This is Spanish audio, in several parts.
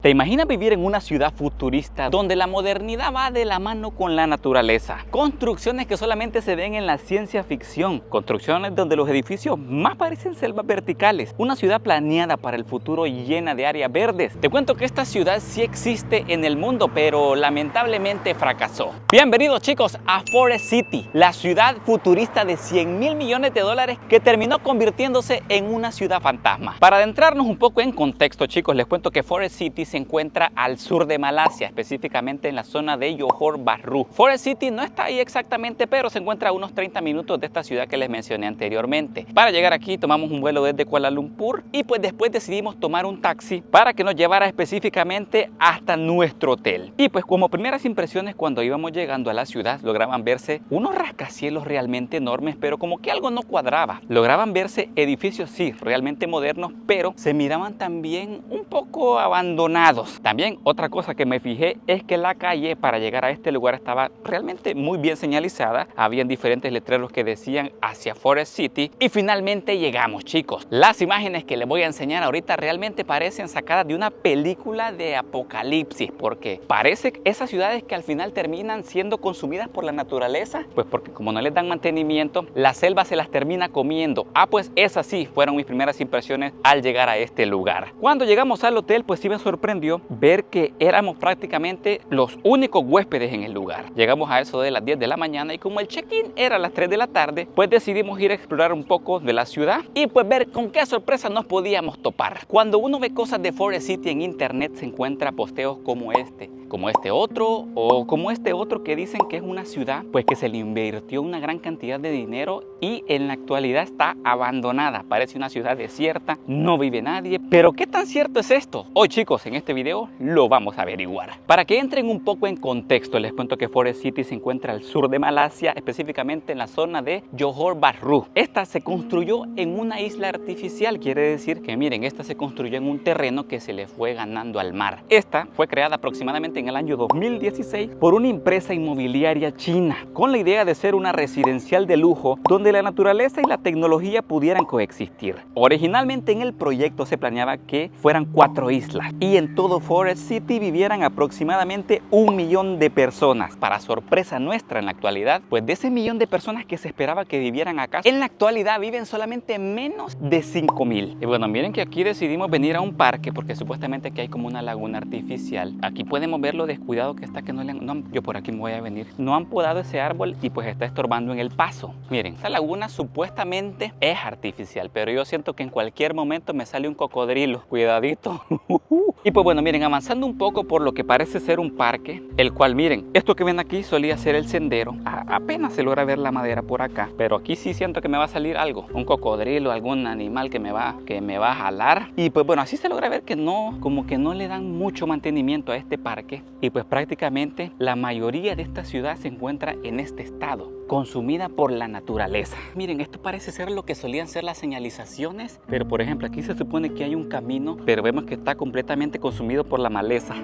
¿Te imaginas vivir en una ciudad futurista donde la modernidad va de la mano con la naturaleza? Construcciones que solamente se ven en la ciencia ficción, construcciones donde los edificios más parecen selvas verticales, una ciudad planeada para el futuro llena de áreas verdes. Te cuento que esta ciudad sí existe en el mundo, pero lamentablemente fracasó. Bienvenidos chicos a Forest City, la ciudad futurista de 100.000 millones de dólares que terminó convirtiéndose en una ciudad fantasma. Para adentrarnos un poco en contexto chicos, les cuento que Forest City se encuentra al sur de Malasia, específicamente en la zona de Johor Bahru. Forest City no está ahí exactamente, pero se encuentra a unos 30 minutos de esta ciudad que les mencioné anteriormente. Para llegar aquí tomamos un vuelo desde Kuala Lumpur y pues después decidimos tomar un taxi para que nos llevara específicamente hasta nuestro hotel. Y pues como primeras impresiones cuando íbamos llegando a la ciudad lograban verse unos rascacielos realmente enormes, pero como que algo no cuadraba. Lograban verse edificios sí, realmente modernos, pero se miraban también un poco abandonados. También otra cosa que me fijé es que la calle para llegar a este lugar estaba realmente muy bien señalizada. Habían diferentes letreros que decían hacia Forest City y finalmente llegamos chicos. Las imágenes que les voy a enseñar ahorita realmente parecen sacadas de una película de apocalipsis, porque parece que esas ciudades que al final terminan siendo consumidas por la naturaleza, pues porque como no les dan mantenimiento, la selva se las termina comiendo. Pues esas sí fueron mis primeras impresiones al llegar a este lugar. Cuando llegamos al hotel pues sí me sorprendió ver que éramos prácticamente los únicos huéspedes en el lugar. Llegamos a eso de las 10 de la mañana y como el check-in era a las 3 de la tarde, pues decidimos ir a explorar un poco de la ciudad y pues ver con qué sorpresa nos podíamos topar. Cuando uno ve cosas de Forest City en internet se encuentra posteos como este otro o como este otro que dicen que es una ciudad pues que se le invirtió una gran cantidad de dinero y en la actualidad está abandonada. Parece una ciudad desierta, no vive nadie. Pero ¿qué tan cierto es esto? Hoy chicos en este video lo vamos a averiguar. Para que entren un poco en contexto les cuento que Forest City se encuentra al sur de Malasia, específicamente en la zona de Johor Bahru. Esta se construyó en una isla artificial, quiere decir que miren, esta se construyó en un terreno que se le fue ganando al mar. Esta fue creada aproximadamente en el año 2016 por una empresa inmobiliaria china con la idea de ser una residencial de lujo donde la naturaleza y la tecnología pudieran coexistir. Originalmente en el proyecto se planeaba que fueran 4 islas y en todo Forest City vivieran aproximadamente 1 millón de personas. Para sorpresa nuestra en la actualidad, pues de ese 1 millón de personas que se esperaba que vivieran acá, en la actualidad viven solamente menos de 5.000. Y bueno, miren que aquí decidimos venir a un parque porque supuestamente aquí hay como una laguna artificial. Aquí podemos ver lo descuidado que está, que yo por aquí me voy a venir. No han podado ese árbol y pues está estorbando en el paso. Miren, esta laguna supuestamente es artificial, pero yo siento que en cualquier momento me sale un cocodrilo. Cuidadito. Y pues bueno, miren, avanzando un poco por lo que parece ser un parque, el cual miren, esto que ven aquí solía ser el sendero. Apenas se logra ver la madera por acá, pero aquí sí siento que me va a salir algo, un cocodrilo, algún animal que me va a jalar. Y pues bueno, así se logra ver que no, como que no le dan mucho mantenimiento a este parque. Y pues prácticamente la mayoría de esta ciudad se encuentra en este estado, consumida por la naturaleza. Miren, esto parece ser lo que solían ser las señalizaciones, pero por ejemplo aquí se supone que hay un camino, pero vemos que está completamente consumido por la maleza.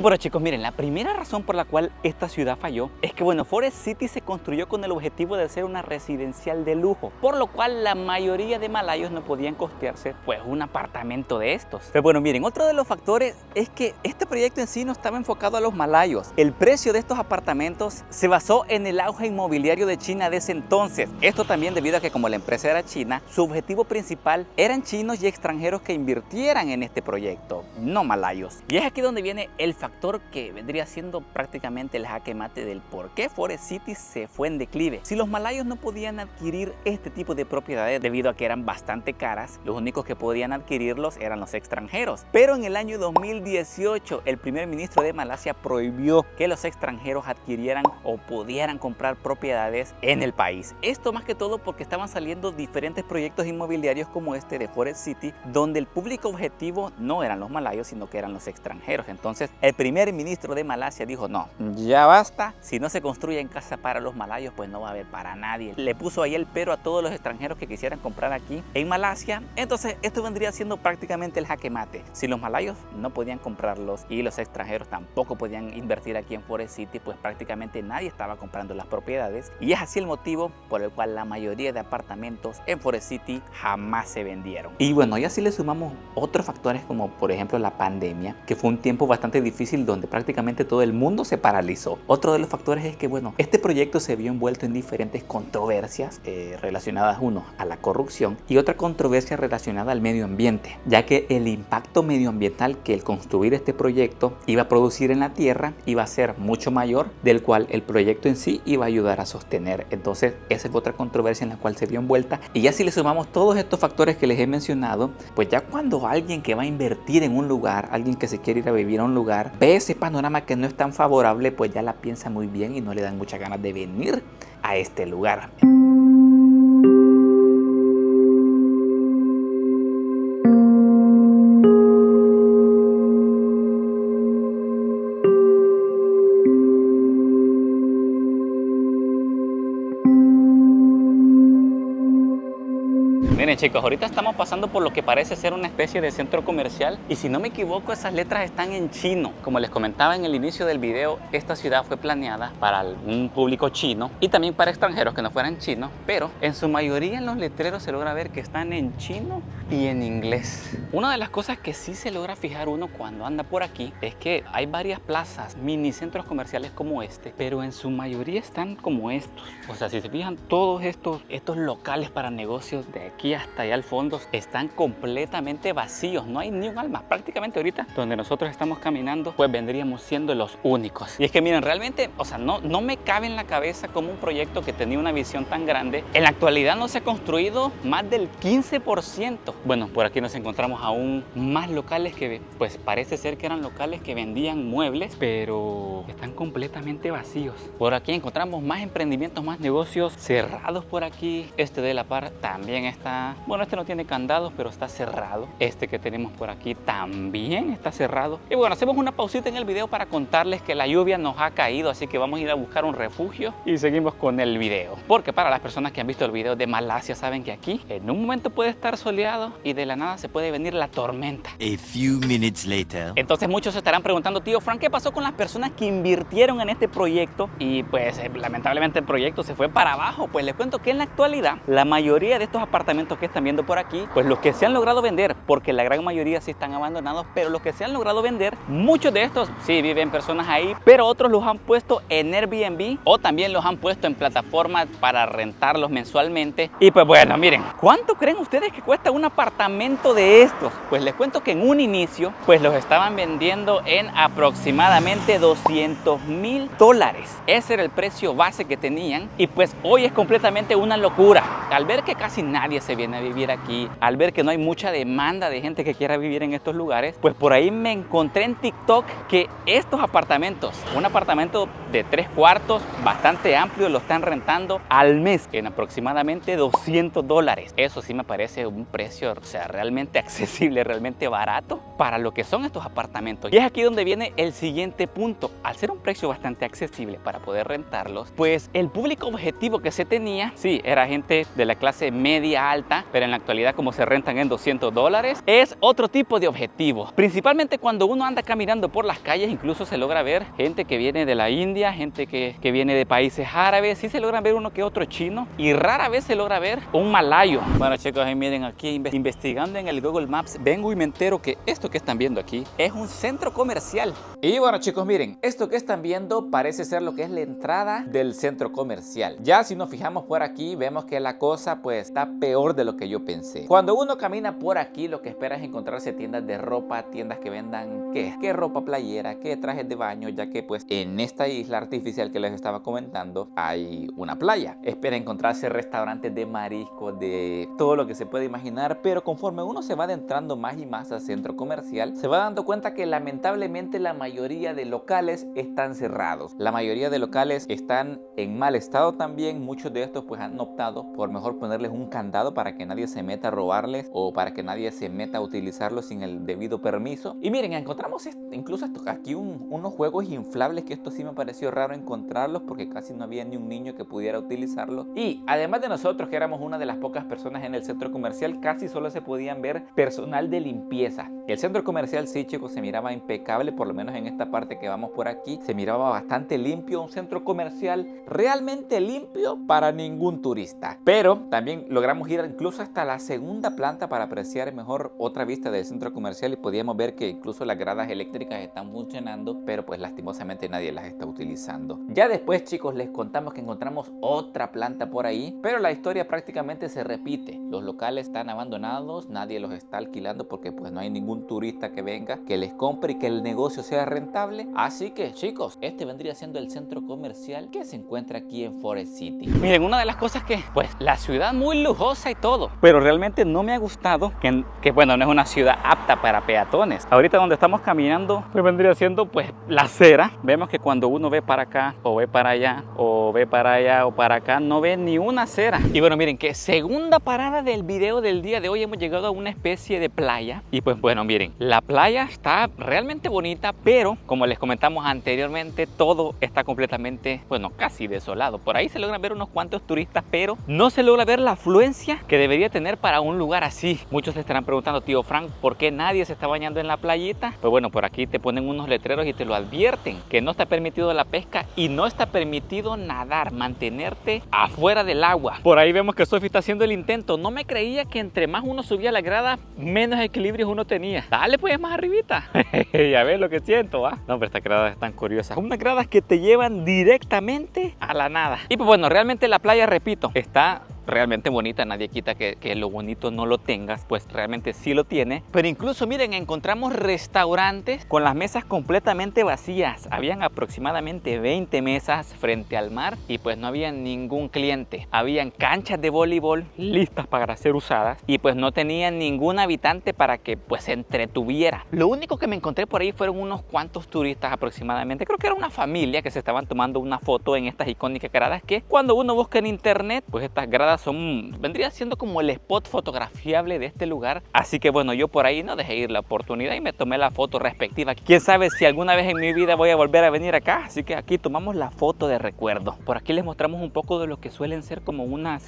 Bueno chicos, miren, la primera razón por la cual esta ciudad falló es que bueno, Forest City se construyó con el objetivo de ser una residencial de lujo, por lo cual la mayoría de malayos no podían costearse pues un apartamento de estos. Pero bueno, miren, otro de los factores es que este proyecto en sí no estaba enfocado a los malayos. El precio de estos apartamentos se basó en el auge inmobiliario de China de ese entonces. Esto también debido a que como la empresa era china, su objetivo principal eran chinos y extranjeros que invirtieran en este proyecto, no malayos. Y es aquí donde viene el factor factor que vendría siendo prácticamente el jaque mate del por qué Forest City se fue en declive. Si los malayos no podían adquirir este tipo de propiedades debido a que eran bastante caras, los únicos que podían adquirirlos eran los extranjeros. Pero en el año 2018 el primer ministro de Malasia prohibió que los extranjeros adquirieran o pudieran comprar propiedades en el país. Esto más que todo porque estaban saliendo diferentes proyectos inmobiliarios como este de Forest City, donde el público objetivo no eran los malayos, sino que eran los extranjeros. Entonces el primer ministro de Malasia dijo: no, ya basta, si no se construyen casas para los malayos, pues no va a haber para nadie. Le puso ahí el pero a todos los extranjeros que quisieran comprar aquí en Malasia. Entonces esto vendría siendo prácticamente el jaque mate. Si los malayos no podían comprarlos y los extranjeros tampoco podían invertir aquí en Forest City, pues prácticamente nadie estaba comprando las propiedades, y es así el motivo por el cual la mayoría de apartamentos en Forest City jamás se vendieron. Y bueno, y así le sumamos otros factores como por ejemplo la pandemia, que fue un tiempo bastante difícil donde prácticamente todo el mundo se paralizó. Otro de los factores es que bueno, este proyecto se vio envuelto en diferentes controversias relacionadas, uno, a la corrupción y otra controversia relacionada al medio ambiente, ya que el impacto medioambiental que el construir este proyecto iba a producir en la tierra iba a ser mucho mayor del cual el proyecto en sí iba a ayudar a sostener. Entonces esa fue otra controversia en la cual se vio envuelta. Y ya si le sumamos todos estos factores que les he mencionado, pues ya cuando alguien que va a invertir en un lugar, alguien que se quiere ir a vivir a un lugar, ve ese panorama que no es tan favorable, pues ya la piensa muy bien y no le dan muchas ganas de venir a este lugar. Miren chicos, ahorita estamos pasando por lo que parece ser una especie de centro comercial y si no me equivoco esas letras están en chino. Como les comentaba en el inicio del video, esta ciudad fue planeada para un público chino y también para extranjeros que no fueran chinos, pero en su mayoría en los letreros se logra ver que están en chino y en inglés. Una de las cosas que sí se logra fijar uno cuando anda por aquí es que hay varias plazas, mini centros comerciales como este, pero en su mayoría están como estos. O sea, si se fijan, todos estos locales para negocios de aquí hasta allá al fondo están completamente vacíos, no hay ni un alma. Prácticamente ahorita donde nosotros estamos caminando pues vendríamos siendo los únicos. Y es que miren, realmente, o sea, no me cabe en la cabeza como un proyecto que tenía una visión tan grande en la actualidad no se ha construido más del 15%. Bueno, por aquí nos encontramos aún más locales que pues parece ser que eran locales que vendían muebles, pero están completamente vacíos. Por aquí encontramos más emprendimientos, más negocios cerrados por aquí. Este de la par también está, bueno, este no tiene candados, pero está cerrado. Este que tenemos por aquí también está cerrado. Y bueno, hacemos una pausita en el video para contarles que la lluvia nos ha caído, así que vamos a ir a buscar un refugio y seguimos con el video. Porque para las personas que han visto el video de Malasia saben que aquí en un momento puede estar soleado y de la nada se puede venir la tormenta. A few minutes later. Entonces muchos se estarán preguntando: tío Frank, ¿qué pasó con las personas que invirtieron en este proyecto? Y pues lamentablemente el proyecto se fue para abajo. Pues les cuento que en la actualidad la mayoría de estos apartamentos que están viendo por aquí, pues los que se han logrado vender, porque la gran mayoría sí están abandonados, pero los que se han logrado vender, muchos de estos sí viven personas ahí, pero otros los han puesto en Airbnb o también los han puesto en plataformas para rentarlos mensualmente. Y pues bueno, miren, ¿cuánto creen ustedes que cuesta un apartamento de estos? Pues les cuento que en un inicio pues los estaban vendiendo en aproximadamente $200,000. Ese era el precio base que tenían y pues hoy es completamente una locura. Al ver que casi nadie se viene a vivir aquí, al ver que no hay mucha demanda de gente que quiera vivir en estos lugares, pues por ahí me encontré en TikTok que estos apartamentos, un apartamento de 3 cuartos bastante amplio, lo están rentando al mes en aproximadamente $200. Eso sí me parece un precio, o sea, realmente accesible, realmente barato para lo que son estos apartamentos. Y es aquí donde viene el siguiente punto. Al ser un precio bastante accesible para poder rentarlos, pues el público objetivo que se tenía, sí, era gente de la clase media alta, pero en la actualidad como se rentan en $200, es otro tipo de objetivo. Principalmente cuando uno anda caminando por las calles, incluso se logra ver gente que viene de la India, gente que viene de países árabes, sí se logra ver uno que otro chino y rara vez se logra ver un malayo. Bueno chicos, miren, aquí investigando en el Google Maps, vengo y me entero que esto que están viendo aquí es un centro comercial. Y bueno chicos, miren, esto que están viendo parece ser lo que es la entrada del centro comercial. Ya si nos fijamos por aquí, vemos que la cosa pues está peor de lo que yo pensé. Cuando uno camina por aquí, lo que espera es encontrarse tiendas de ropa, tiendas que vendan ¿qué ropa playera, qué trajes de baño, ya que pues en esta isla artificial que les estaba comentando hay una playa. Espera encontrarse restaurantes de mariscos, de todo lo que se puede imaginar, pero conforme uno se va adentrando más y más al centro comercial, se va dando cuenta que lamentablemente la mayoría de locales están cerrados. La mayoría de locales están en mal estado también. Muchos de estos pues han optado por mejor ponerles un candado para que nadie se meta a robarles o para que nadie se meta a utilizarlos sin el debido permiso. Y miren, encontramos incluso aquí unos juegos inflables, que esto sí me pareció raro encontrarlos porque casi no había ni un niño que pudiera utilizarlos. Y además de nosotros, que éramos una de las pocas personas en el centro comercial, casi solo se podían ver personal de limpieza. El centro comercial, sí, chicos, se miraba impecable, por lo menos en esta parte que vamos por aquí, se miraba bastante limpio, un centro comercial realmente limpio para ningún turista. Pero también logramos ir incluso hasta la segunda planta para apreciar mejor otra vista del centro comercial y podíamos ver que incluso las gradas eléctricas están funcionando, pero pues lastimosamente nadie las está utilizando. Ya después, chicos, les contamos que encontramos otra planta por ahí, pero la historia prácticamente se repite. Los locales están abandonados, nadie los está alquilando porque pues no hay ningún turista que venga, que les compre y que el negocio sea rentable. Así que, chicos, este vendría siendo el centro comercial que se encuentra aquí en Forest City. Miren, una de las cosas que, pues, la ciudad muy lujosa y todo, pero realmente no me ha gustado que bueno, no es una ciudad apta para peatones. Ahorita donde estamos caminando, pues vendría siendo pues la acera. Vemos que cuando uno ve para acá, o ve para allá, o ve para allá, o para acá, no ve ni una acera. Y bueno, miren, que segunda parada del video del día de hoy, hemos llegado a una especie de playa. Y pues bueno, miren, la playa está realmente bonita, pero como les comentamos anteriormente, todo está completamente, bueno, casi desolado. Por ahí se logran ver unos cuantos turistas, pero no se logra ver la afluencia que debería tener para un lugar así. Muchos se estarán preguntando, tío Frank, ¿por qué nadie se está bañando en la playita? Pues bueno, por aquí te ponen unos letreros y te lo advierten, que no está permitido la pesca y no está permitido nadar, mantenerte afuera del agua. Por ahí vemos que Sophie está haciendo el intento. No me creía que entre más uno subía la grada, menos equilibrios uno tenía. Dale pues más arribita. Ya ves lo que siento, ¿va? No, pero estas gradas están curiosas. Unas gradas que te llevan directamente a la nada. Y pues bueno, realmente la playa, repito, está realmente bonita. Nadie quita que lo bonito no lo tengas, pues realmente sí lo tiene. Pero incluso miren, encontramos restaurantes con las mesas completamente vacías. Habían aproximadamente 20 mesas frente al mar y pues no había ningún cliente. Habían canchas de voleibol listas para ser usadas y pues no tenían ningún habitante para que pues se entretuviera. Lo único que me encontré por ahí fueron unos cuantos turistas aproximadamente. Creo que era una familia que se estaban tomando una foto en estas icónicas gradas que cuando uno busca en internet, pues estas gradas vendría siendo como el spot fotografiable de este lugar. Así que bueno, yo por ahí no dejé ir la oportunidad y me tomé la foto respectiva. Quién sabe si alguna vez en mi vida voy a volver a venir acá, así que aquí tomamos la foto de recuerdo. Por aquí les mostramos un poco de lo que suelen ser como unos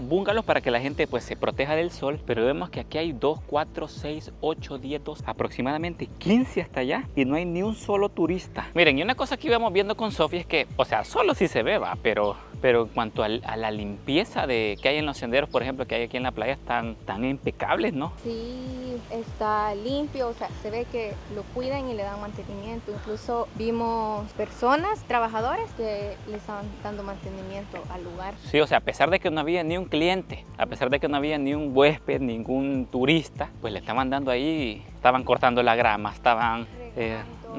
bungalows para que la gente pues se proteja del sol, pero vemos que aquí hay 2, 4, 6, 8, 10, 2, aproximadamente 15 hasta allá y no hay ni un solo turista. Miren, y una cosa que íbamos viendo con Sophie es que, o sea, solo si se ve, va, pero en cuanto a la limpieza que hay en los senderos, por ejemplo, que hay aquí en la playa, están impecables, ¿no? Sí, está limpio, o sea, se ve que lo cuidan y le dan mantenimiento. Incluso vimos personas, trabajadores, que le estaban dando mantenimiento al lugar. Sí, o sea, a pesar de que no había ni un cliente, a pesar de que no había ni un huésped, ningún turista, pues le estaban dando ahí, estaban cortando la grama, estaban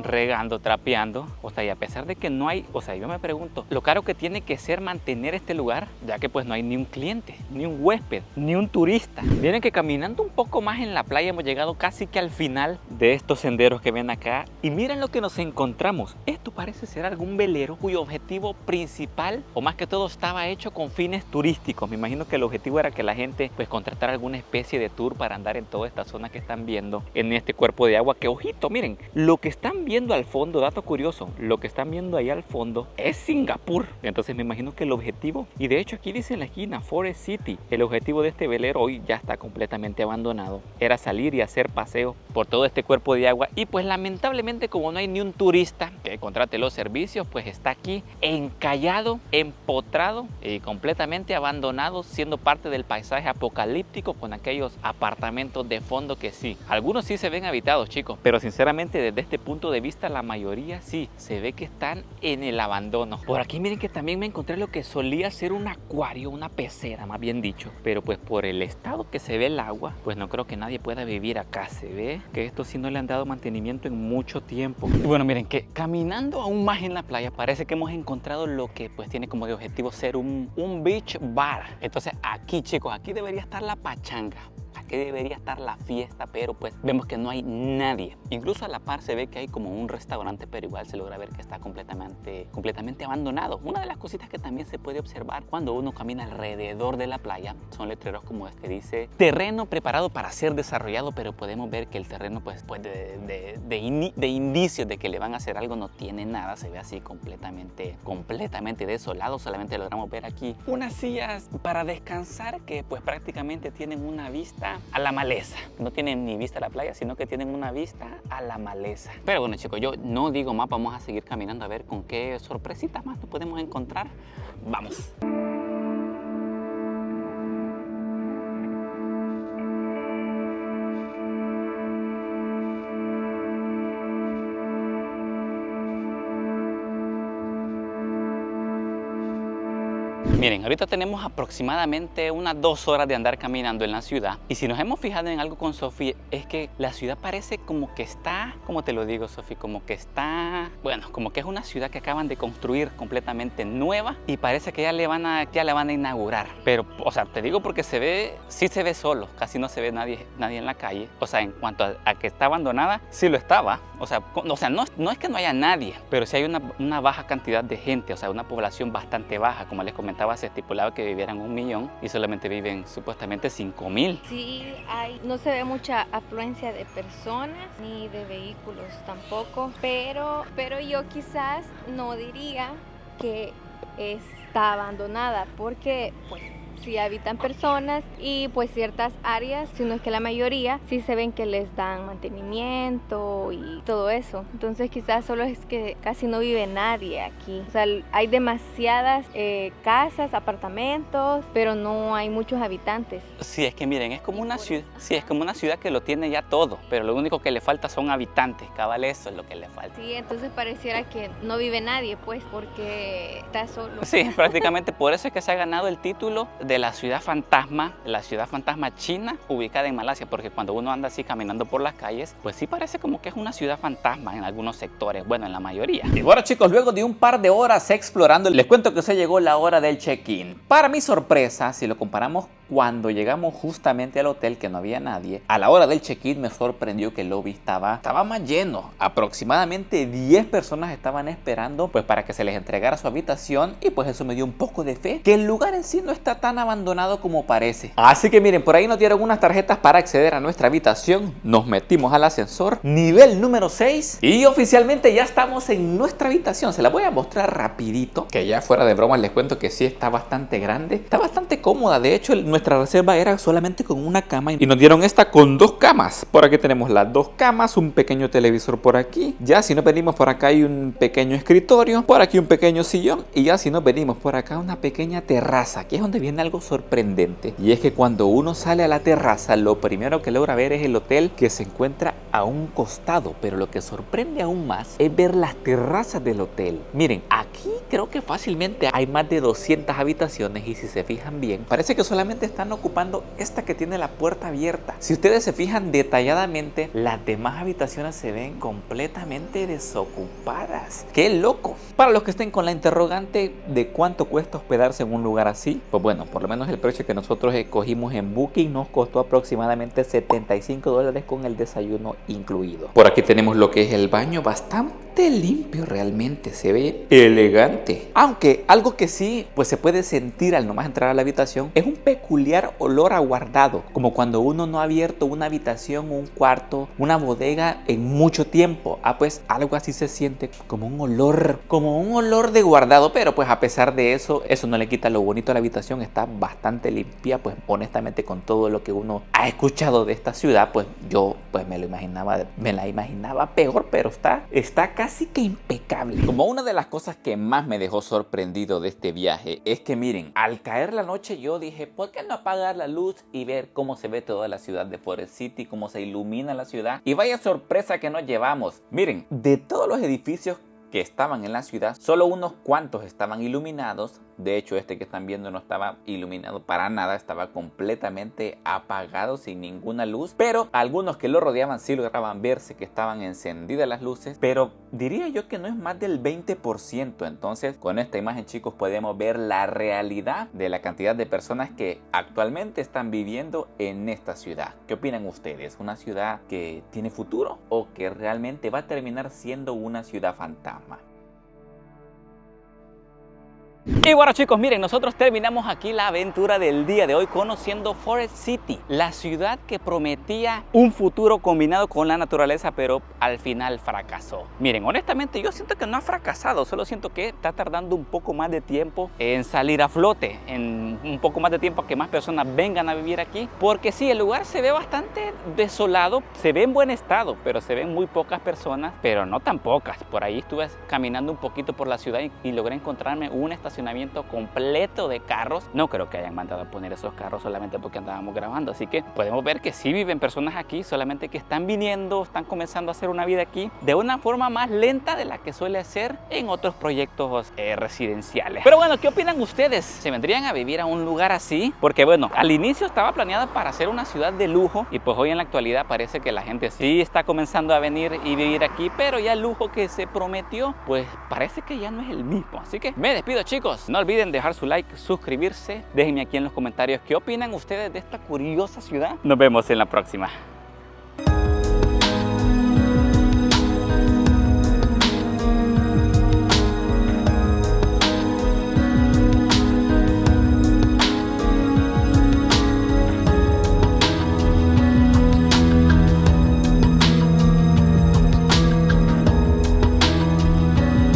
regando, trapeando, o sea, y a pesar de que no hay, o sea, yo me pregunto, lo caro que tiene que ser mantener este lugar, ya que pues no hay ni un cliente, ni un huésped, ni un turista. Miren que caminando un poco más en la playa hemos llegado casi que al final de estos senderos que ven acá y miren lo que nos encontramos. Esto parece ser algún velero cuyo objetivo principal, o más que todo, estaba hecho con fines turísticos. Me imagino que el objetivo era que la gente pues contratara alguna especie de tour para andar en toda esta zona que están viendo en este cuerpo de agua, que ojito, miren, lo que están viendo al fondo, dato curioso, lo que están viendo ahí al fondo es Singapur. Entonces me imagino que el objetivo, y de hecho aquí dice en la esquina Forest City, el objetivo de este velero hoy ya está completamente abandonado, era salir y hacer paseo por todo este cuerpo de agua y pues lamentablemente como no hay ni un turista que contrate los servicios, pues está aquí encallado, empotrado y completamente abandonado, siendo parte del paisaje apocalíptico con aquellos apartamentos de fondo que sí, algunos sí se ven habitados, chicos, pero sinceramente desde este punto punto de vista, la mayoría sí, se ve que están en el abandono. Por aquí miren que también me encontré lo que solía ser un acuario, una pecera más bien dicho, pero pues por el estado que se ve el agua, pues no creo que nadie pueda vivir acá. Se ve que esto sí no le han dado mantenimiento en mucho tiempo. Y bueno, miren que caminando aún más en la playa parece que hemos encontrado lo que pues tiene como de objetivo ser un beach bar. Entonces aquí, chicos, aquí debería estar la pachanga. Aquí debería estar la fiesta, pero pues vemos que no hay nadie. Incluso a la par se ve que hay como un restaurante, pero igual se logra ver que está completamente abandonado. Una de las cositas que también se puede observar cuando uno camina alrededor de la playa son letreros como este, dice terreno preparado para ser desarrollado, pero podemos ver que el terreno pues de indicios de que le van a hacer algo no tiene nada. Se ve así completamente desolado. Solamente logramos ver aquí unas sillas para descansar que pues prácticamente tienen una vista a la maleza. No tienen ni vista a la playa, sino que tienen una vista a la maleza. Pero bueno, chicos, yo no digo más, vamos a seguir caminando a ver con qué sorpresitas más nos podemos encontrar. Vamos. Miren, ahorita tenemos aproximadamente unas 2 horas de andar caminando en la ciudad, y si nos hemos fijado en algo con Sofi, es que la ciudad parece como que está, ¿cómo te lo digo, Sofi? Como que está, bueno, como que es una ciudad que acaban de construir completamente nueva y parece que ya la van a inaugurar. Pero, o sea, te digo porque sí se ve solo, casi no se ve nadie en la calle. O sea, en cuanto a que está abandonada, sí lo estaba. O sea, no es que no haya nadie, pero sí hay una baja cantidad de gente, o sea, una población bastante baja. Como les comentaba, se estipulaba que vivieran 1 millón y solamente viven supuestamente 5.000. Sí, no se ve mucha afluencia de personas ni de vehículos tampoco, pero yo quizás no diría que está abandonada, porque pues sí habitan personas y pues ciertas áreas, si no es que la mayoría, sí se ven que les dan mantenimiento y todo eso. Entonces quizás solo es que casi no vive nadie aquí. O sea, hay demasiadas casas, apartamentos, pero no hay muchos habitantes. Sí, es que miren, es como una ciudad, sí, es como una ciudad que lo tiene ya todo, pero lo único que le falta son habitantes, cabal, eso es lo que le falta. Sí, entonces pareciera que no vive nadie, pues, porque está solo. Sí, prácticamente por eso es que se ha ganado el título de la ciudad fantasma china, ubicada en Malasia, porque cuando uno anda así caminando por las calles, pues sí parece como que es una ciudad fantasma en algunos sectores, bueno, en la mayoría. Y bueno, chicos, luego de un par de horas explorando, les cuento que se llegó la hora del check-in. Para mi sorpresa, si lo comparamos cuando llegamos justamente al hotel, que no había nadie, a la hora del check-in me sorprendió que el lobby estaba más lleno. Aproximadamente 10 personas estaban esperando pues para que se les entregara su habitación, y pues eso me dio un poco de fe que el lugar en sí no está tan abandonado como parece. Así que miren, por ahí nos dieron unas tarjetas para acceder a nuestra habitación, nos metimos al ascensor, nivel número 6, y oficialmente ya estamos en nuestra habitación. Se la voy a mostrar rapidito, que ya fuera de broma les cuento que sí está bastante grande, está bastante cómoda. De hecho, nuestra reserva era solamente con una cama y nos dieron esta con 2 camas. Por aquí tenemos las 2 camas, un pequeño televisor por aquí. Ya si nos venimos por acá hay un pequeño escritorio, por aquí un pequeño sillón, y ya si nos venimos por acá una pequeña terraza, que es donde viene algo sorprendente, y es que cuando uno sale a la terraza, lo primero que logra ver es el hotel, que se encuentra a un costado. Pero lo que sorprende aún más es ver las terrazas del hotel. Miren, aquí creo que fácilmente hay más de 200 habitaciones, y si se fijan bien, parece que solamente están ocupando esta que tiene la puerta abierta. Si ustedes se fijan detalladamente, las demás habitaciones se ven completamente desocupadas. ¡Qué loco! Para los que estén con la interrogante de cuánto cuesta hospedarse en un lugar así, pues bueno, por lo menos el precio que nosotros escogimos en Booking nos costó aproximadamente $75 con el desayuno incluido. Por aquí tenemos lo que es el baño, bastante limpio, realmente se ve elegante. Aunque algo que sí pues se puede sentir al nomás entrar a la habitación es un peculiar olor a guardado, como cuando uno no ha abierto una habitación, un cuarto, una bodega en mucho tiempo. Pues algo así se siente, como un olor de guardado. Pero pues a pesar de eso no le quita lo bonito a la habitación. Está bastante limpia, pues honestamente, con todo lo que uno ha escuchado de esta ciudad, pues yo pues me la imaginaba peor, pero está casi casi que impecable. Como una de las cosas que más me dejó sorprendido de este viaje es que miren, al caer la noche yo dije, ¿por qué no apagar la luz y ver cómo se ve toda la ciudad de Forest City, cómo se ilumina la ciudad? Y vaya sorpresa que nos llevamos. Miren, de todos los edificios que estaban en la ciudad, solo unos cuantos estaban iluminados. De hecho, este que están viendo no estaba iluminado para nada, estaba completamente apagado, sin ninguna luz. Pero algunos que lo rodeaban sí lograban verse que estaban encendidas las luces, pero diría yo que no es más del 20%. Entonces, con esta imagen, chicos, podemos ver la realidad de la cantidad de personas que actualmente están viviendo en esta ciudad. ¿Qué opinan ustedes? ¿Una ciudad que tiene futuro o que realmente va a terminar siendo una ciudad fantasma? Y bueno, chicos, miren, nosotros terminamos aquí la aventura del día de hoy conociendo Forest City, la ciudad que prometía un futuro combinado con la naturaleza, pero al final fracasó. Miren, honestamente yo siento que no ha fracasado, solo siento que está tardando un poco más de tiempo en salir a flote, en un poco más de tiempo a que más personas vengan a vivir aquí, porque sí, el lugar se ve bastante desolado, se ve en buen estado, pero se ven muy pocas personas, pero no tan pocas. Por ahí estuve caminando un poquito por la ciudad y logré encontrarme una estacionamiento completo de carros. No creo que hayan mandado a poner esos carros solamente porque andábamos grabando, así que podemos ver que sí viven personas aquí, solamente que están viniendo, están comenzando a hacer una vida aquí de una forma más lenta de la que suele ser en otros proyectos residenciales. Pero bueno, ¿qué opinan ustedes? ¿Se vendrían a vivir a un lugar así? Porque bueno, al inicio estaba planeada para ser una ciudad de lujo y pues hoy en la actualidad parece que la gente sí está comenzando a venir y vivir aquí, pero ya el lujo que se prometió pues parece que ya no es el mismo. Así que me despido, chicos. No olviden dejar su like, suscribirse. Déjenme aquí en los comentarios qué opinan ustedes de esta curiosa ciudad. Nos vemos en la próxima.